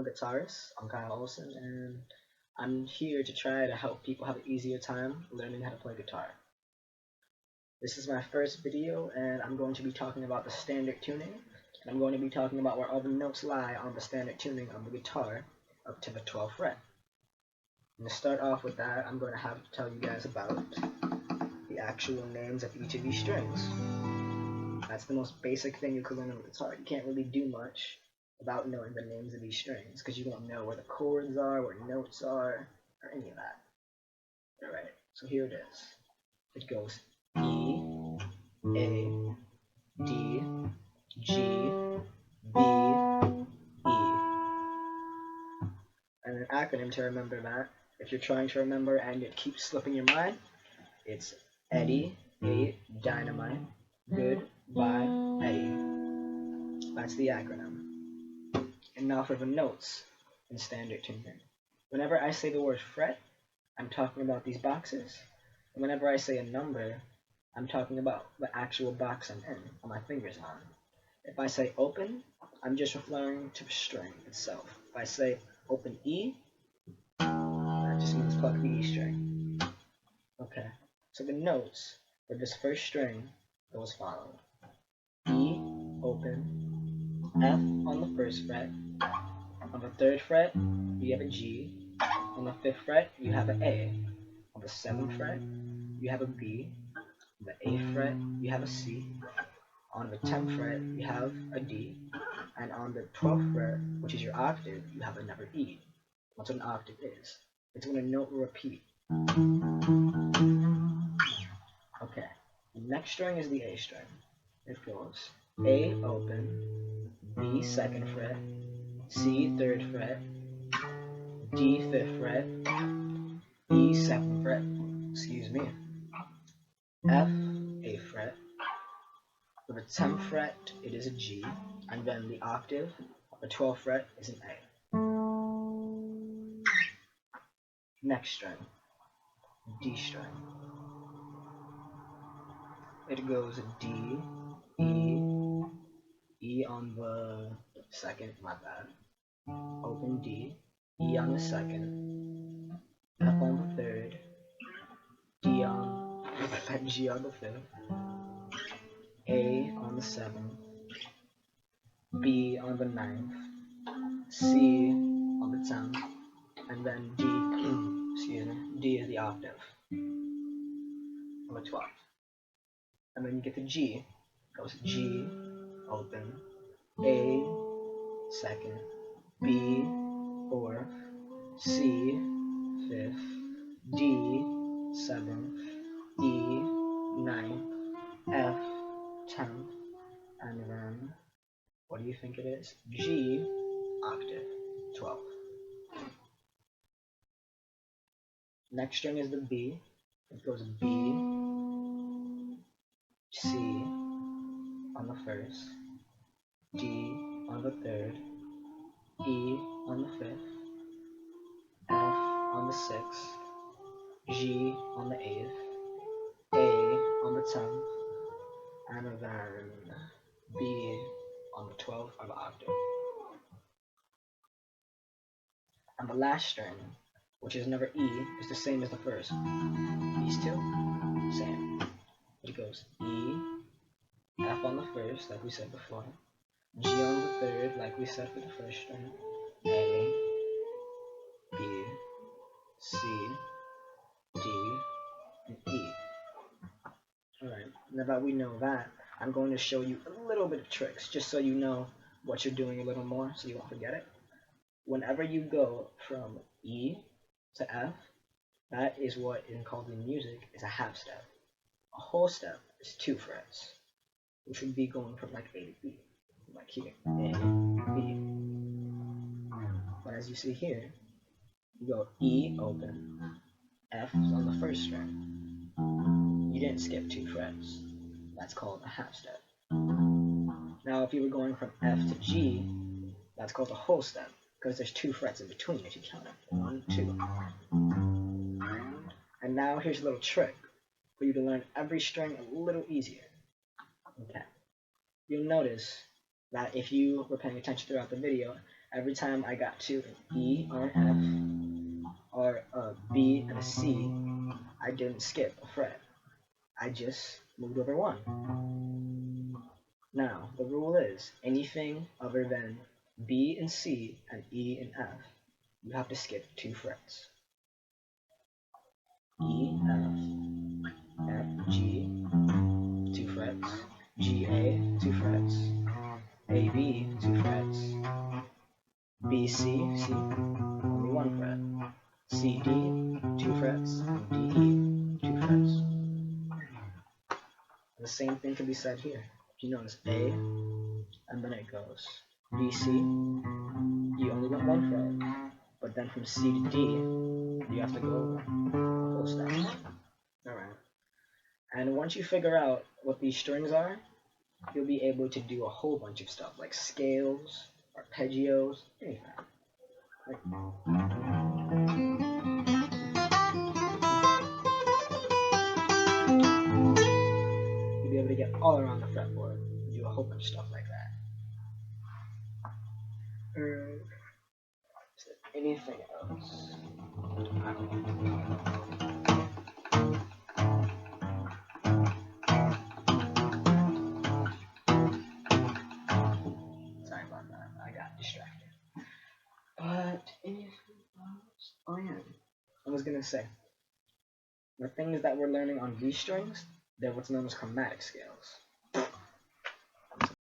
guitarist. I'm Kyle Olson, and I'm here to try to help people have an easier time learning how to play guitar. This is my first video, and I'm going to be talking about the standard tuning, and I'm going to be talking about where all the notes lie on the standard tuning of the guitar up to the 12th fret. And to start off with that, I'm going to have to tell you guys about the actual names of each of these strings. That's the most basic thing you can learn on the guitar. You can't really do much without knowing the names of these strings, because you won't know where the chords are, where notes are, or any of that. Alright, so here it is. It goes E, A, D, G, B, E. And an acronym to remember that, if you're trying to remember and it keeps slipping your mind, it's Eddie, 8, Dynamite, Goodbye, Eddie. That's the acronym. And now for the notes in standard tuning. Whenever I say the word fret, I'm talking about these boxes. And whenever I say a number, I'm talking about the actual box I'm in, on my fingers on. If I say open, I'm just referring to the string itself. If I say open E, that just means pluck the E string. Okay, so the notes for this first string go as follows. E, open, F on the first fret. On the 3rd fret, you have a G. On the 5th fret, you have an A. On the 7th fret, you have a B. On the 8th fret, you have a C. On the 10th fret, you have a D. And on the 12th fret, which is your octave, you have another E. That's what an octave is. It's when a note will repeat. Okay, the next string is the A string. It goes A open, B 2nd fret, C 3rd fret, D 5th fret, E 7th fret, excuse me, F 8th fret. For the 10th fret, it is a G, and then the octave of the 12th fret is an A. Next string, D string. It goes D, E, E on the 2nd, my bad, open D, E on the 2nd, F on the 3rd, D on, G on the 5th, A on the 7th, B on the 9th, C on the 10th, and then D, excuse me, D is the octave on the 12th. And then you get to G, it goes G, open, A, 2nd, B, 4th, C, 5th, D, 7th, E, 9th, F, 10th, and then, what do you think it is? G, octave, 12th. Next string is the B. It goes B, C on the 1st, D on the 3rd, E on the 5th, F on the 6th, G on the 8th, A on the 10th, and then B on the 12th or the octave. And the last string, which is another E, is the same as the first. These two, same. It goes E, F on the 1st, like we said before, G on the 3rd, like we said for the first string, A, B, C, D, and E. Alright, now that we know that, I'm going to show you a little bit of tricks, just so you know what you're doing a little more, so you won't forget it. Whenever you go from E to F, that is what is called in music is a half step. A whole step is 2 frets, which would be going from like A to B, like here, A, B. But as you see here, you go E open, F on the 1st string. You didn't skip 2 frets. That's called a half step. Now if you were going from F to G, that's called a whole step, because there's 2 frets in between if you count it. 1, 2. And now here's a little trick for you to learn every string a little easier. Okay. You'll notice that if you were paying attention throughout the video, Every time I got to an E or an F or a B and a C, I didn't skip a fret. I just moved over one. Now, the rule is anything other than B and C and E and F, you have to skip 2 frets. E, F, G, 2 frets. G, A, 2 frets. A, B, 2 frets. B, C, only 1 fret. C, D, 2 frets. D, E, 2 frets. And the same thing can be said here. You notice A, and then it goes B, C. You only want 1 fret, but then from C to D, you have to go full steps. Alright. And once you figure out what these strings are, you'll be able to do a whole bunch of stuff like scales, arpeggios, anything. Like, you'll be able to get all around the fretboard and do a whole bunch of stuff like that. Is there anything else? I don't know. Sorry about that. I got distracted. But anything else? Oh yeah. I was gonna say the things that we're learning on these strings, they're what's known as chromatic scales.